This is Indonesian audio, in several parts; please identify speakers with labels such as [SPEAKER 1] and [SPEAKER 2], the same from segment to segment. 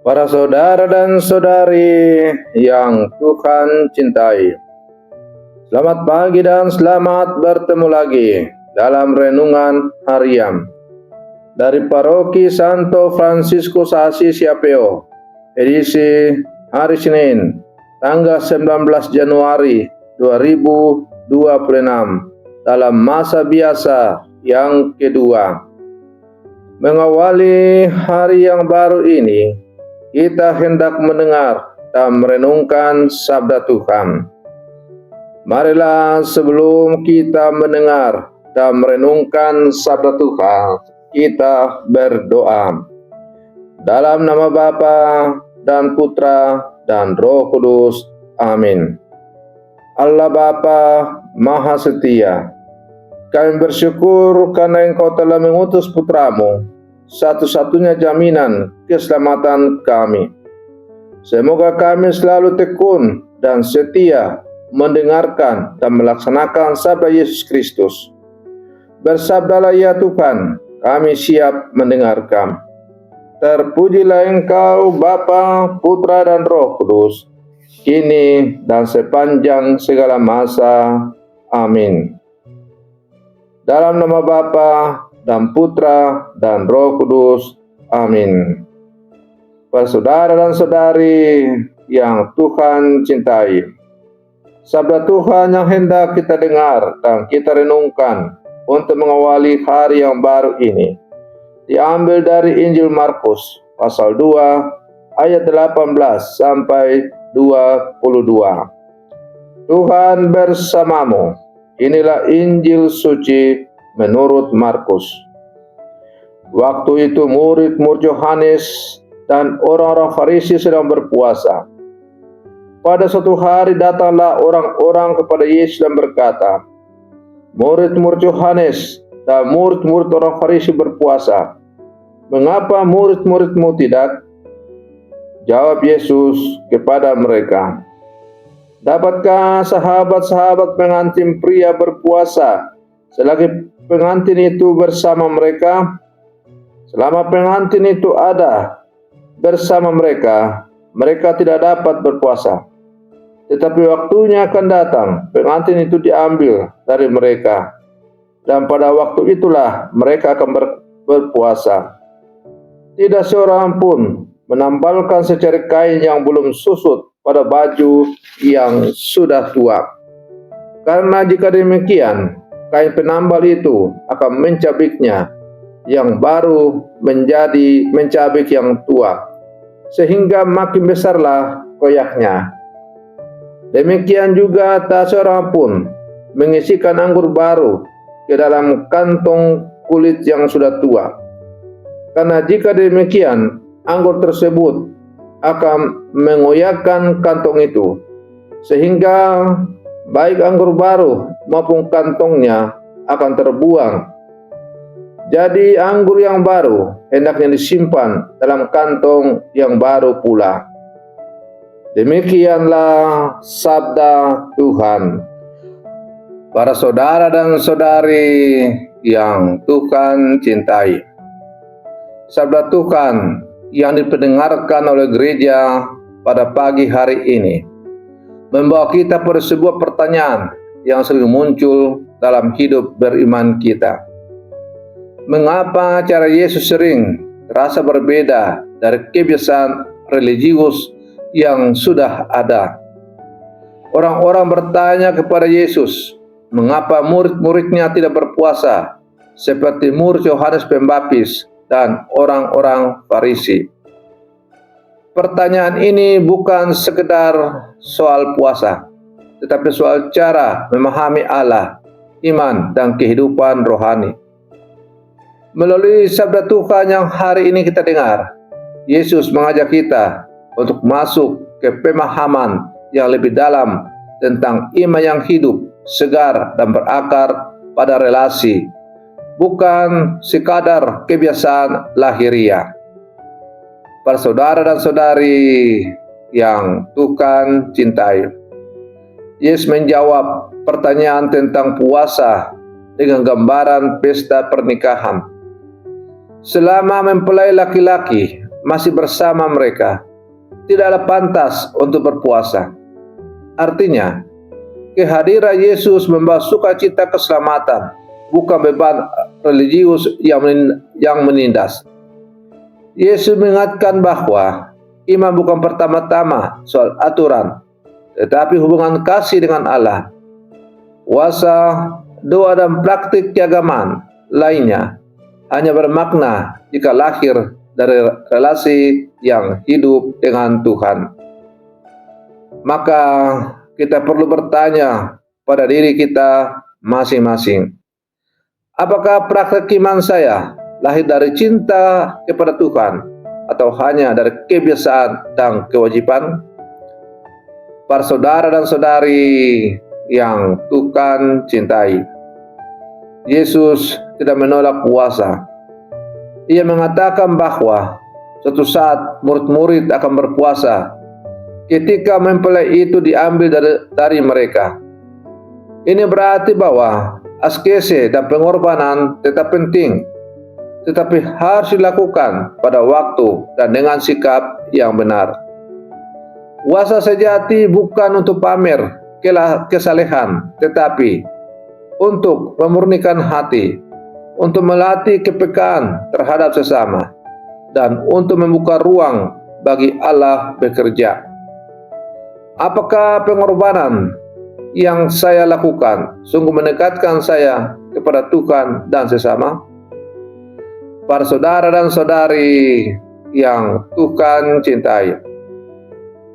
[SPEAKER 1] Para saudara dan saudari yang Tuhan cintai, selamat pagi dan selamat bertemu lagi dalam renungan harian dari Paroki Santo Fransiskus Assisi Apeo, edisi hari Senin, tanggal 19 Januari 2026, dalam masa biasa yang kedua. Mengawali hari yang baru ini, kita hendak mendengar dan merenungkan sabda Tuhan. Marilah sebelum kita mendengar dan merenungkan sabda Tuhan, kita berdoa. Dalam nama Bapa dan Putra dan Roh Kudus. Amin. Allah Bapa Maha Setia, kami bersyukur karena Engkau telah mengutus Putramu, satu-satunya jaminan keselamatan kami. Semoga kami selalu tekun dan setia mendengarkan dan melaksanakan sabda Yesus Kristus. Bersabdalah ya Tuhan, kami siap mendengarkan. Terpujilah Engkau Bapa, Putra dan Roh Kudus, kini dan sepanjang segala masa. Amin. Dalam nama Bapa dan Putra dan Roh Kudus. Amin. Para saudara dan saudari yang Tuhan cintai, sabda Tuhan yang hendak kita dengar dan kita renungkan untuk mengawali hari yang baru ini diambil dari Injil Markus pasal 2 ayat 18 sampai 22. Tuhan bersamamu. Inilah Injil suci menurut Markus. Waktu itu murid-murid Yohanes dan orang-orang Farisi sedang berpuasa. Pada suatu hari datanglah orang-orang kepada Yesus dan berkata, "Murid-murid Yohanes dan murid-murid orang Farisi berpuasa. Mengapa murid-muridmu tidak?" Jawab Yesus kepada mereka, "Dapatkah sahabat-sahabat pengantin pria berpuasa selagi pengantin itu bersama mereka? Selama pengantin itu ada bersama mereka, mereka tidak dapat berpuasa. Tetapi waktunya akan datang, pengantin itu diambil dari mereka, dan pada waktu itulah mereka akan berpuasa. Tidak seorang pun menambalkan secari kain yang belum susut pada baju yang sudah tua. Karena jika demikian, kain penambal itu akan mencabiknya yang baru menjadi mencabik yang tua, sehingga makin besarlah koyaknya. Demikian juga tak seorang pun mengisikan anggur baru ke dalam kantong kulit yang sudah tua. Karena jika demikian, anggur tersebut akan mengoyakkan kantong itu, sehingga baik anggur baru maupun kantongnya akan terbuang. Jadi anggur yang baru hendaknya disimpan dalam kantong yang baru pula." Demikianlah sabda Tuhan. Para saudara dan saudari yang Tuhan cintai, sabda Tuhan yang dipendengarkan oleh gereja pada pagi hari ini membawa kita pada sebuah pertanyaan yang sering muncul dalam hidup beriman kita. Mengapa cara Yesus sering terasa berbeda dari kebiasaan religius yang sudah ada? Orang-orang bertanya kepada Yesus, mengapa murid-muridnya tidak berpuasa seperti murid Yohanes Pembaptis dan orang-orang Farisi. Pertanyaan ini bukan sekedar soal puasa, tetapi soal cara memahami Allah, iman, dan kehidupan rohani. Melalui sabda Tuhan yang hari ini kita dengar, Yesus mengajak kita untuk masuk ke pemahaman yang lebih dalam tentang iman yang hidup, segar, dan berakar pada relasi, bukan sekadar kebiasaan lahiriah. Para saudara dan saudari yang Tuhan cintai, Yesus menjawab pertanyaan tentang puasa dengan gambaran pesta pernikahan. Selama mempelai laki-laki masih bersama mereka, tidaklah pantas untuk berpuasa. Artinya, kehadiran Yesus membawa sukacita keselamatan, bukan beban religius yang menindas. Yesus mengingatkan bahwa iman bukan pertama-tama soal aturan, tetapi hubungan kasih dengan Allah. Puasa, doa, dan praktik keagamaan lainnya hanya bermakna jika lahir dari relasi yang hidup dengan Tuhan. Maka kita perlu bertanya pada diri kita masing-masing, apakah praktik iman saya lahir dari cinta kepada Tuhan atau hanya dari kebiasaan dan kewajiban? Para saudara dan saudari yang Tuhan cintai, Yesus tidak menolak puasa. Ia mengatakan bahwa suatu saat murid-murid akan berpuasa ketika mempelai itu diambil dari mereka. Ini berarti bahwa askese dan pengorbanan tetap penting, tetapi harus dilakukan pada waktu dan dengan sikap yang benar. Puasa sejati bukan untuk pamer kesalehan, tetapi untuk memurnikan hati, untuk melatih kepekaan terhadap sesama, dan untuk membuka ruang bagi Allah bekerja. Apakah pengorbanan yang saya lakukan sungguh mendekatkan saya kepada Tuhan dan sesama? Para saudara dan saudari yang Tuhan cintai,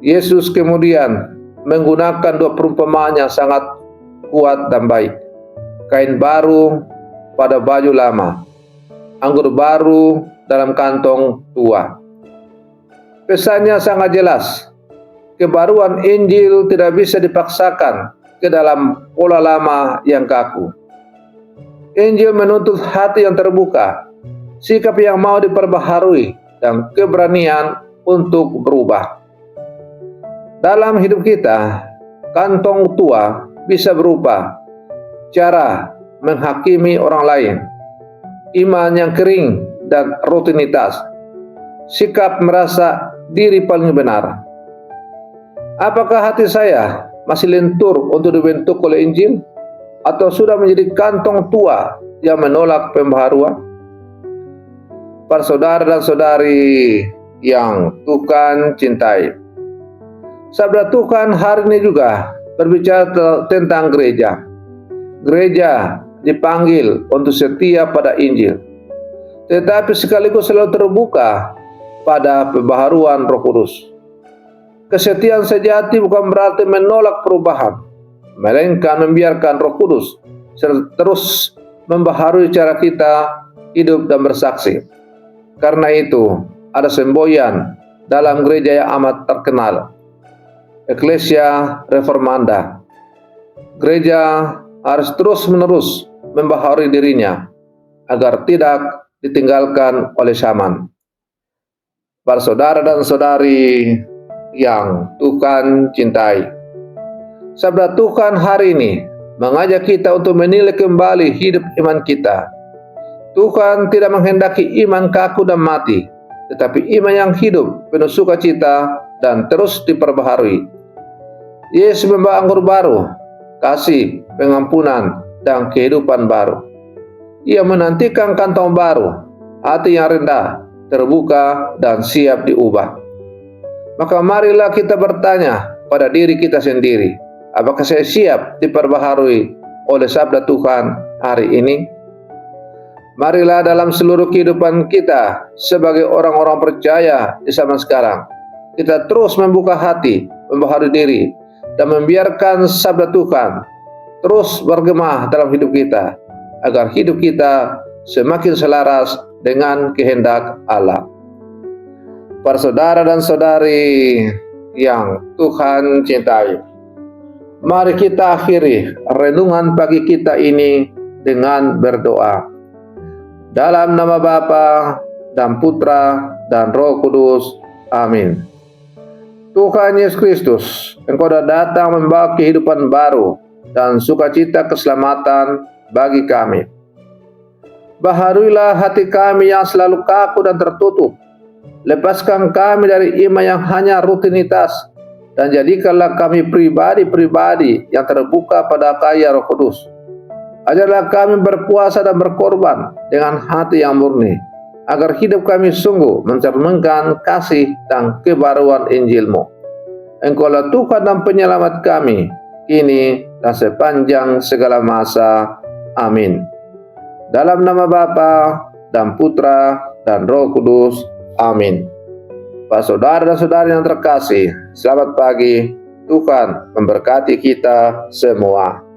[SPEAKER 1] Yesus kemudian menggunakan dua perumpamaan yang sangat kuat dan baik. Kain baru pada baju lama, anggur baru dalam kantong tua. Pesannya sangat jelas. Kebaruan Injil tidak bisa dipaksakan ke dalam pola lama yang kaku. Injil menuntut hati yang terbuka, sikap yang mau diperbaharui, dan keberanian untuk berubah. Dalam hidup kita, kantong tua bisa berubah. Cara menghakimi orang lain, iman yang kering dan rutinitas, sikap merasa diri paling benar. Apakah hati saya masih lentur untuk dibentuk oleh Injil, atau sudah menjadi kantong tua yang menolak pembaharuan? Para saudara dan saudari yang Tuhan cintai, sabda Tuhan hari ini juga berbicara tentang gereja. Gereja dipanggil untuk setia pada Injil, tetapi sekaligus selalu terbuka pada pembaharuan Roh Kudus. Kesetiaan sejati bukan berarti menolak perubahan, melainkan membiarkan Roh Kudus terus membaharui cara kita hidup dan bersaksi. Karena itu, ada semboyan dalam gereja yang amat terkenal, Ecclesia Reformanda. Gereja harus terus-menerus membaharui dirinya agar tidak ditinggalkan oleh zaman. Para saudara dan saudari yang Tuhan cintai, sabda Tuhan hari ini mengajak kita untuk menilai kembali hidup iman kita. Tuhan tidak menghendaki iman kaku dan mati, tetapi iman yang hidup, penuh sukacita, dan terus diperbaharui. Yesus membawa anggur baru, kasih, pengampunan, dan kehidupan baru. Ia menantikan kantong baru, hati yang rendah, terbuka, dan siap diubah. Maka marilah kita bertanya pada diri kita sendiri, apakah saya siap diperbaharui oleh sabda Tuhan hari ini? Marilah dalam seluruh kehidupan kita sebagai orang-orang percaya di zaman sekarang, kita terus membuka hati, membaharui diri, dan membiarkan sabda Tuhan terus bergema dalam hidup kita, agar hidup kita semakin selaras dengan kehendak Allah. Para saudara dan saudari yang Tuhan cintai, mari kita akhiri renungan pagi kita ini dengan berdoa. Dalam nama Bapa dan Putra dan Roh Kudus. Amin. Tuhan Yesus Kristus, Engkau sudah datang membawa kehidupan baru dan sukacita keselamatan bagi kami. Baharuilah hati kami yang selalu kaku dan tertutup, Lepaskan kami dari iman yang hanya rutinitas, dan jadikanlah kami pribadi-pribadi yang terbuka pada karya Roh Kudus. Ajarlah kami berpuasa dan berkorban dengan hati yang murni, agar hidup kami sungguh mencerminkan kasih dan kebaruan Injil-Mu. Engkaulah Tuhan dan Penyelamat kami, kini dan sepanjang segala masa. Amin. Dalam nama Bapa dan Putra dan Roh Kudus. Amin. Pak saudara dan saudari yang terkasih, selamat pagi. Tuhan memberkati kita semua.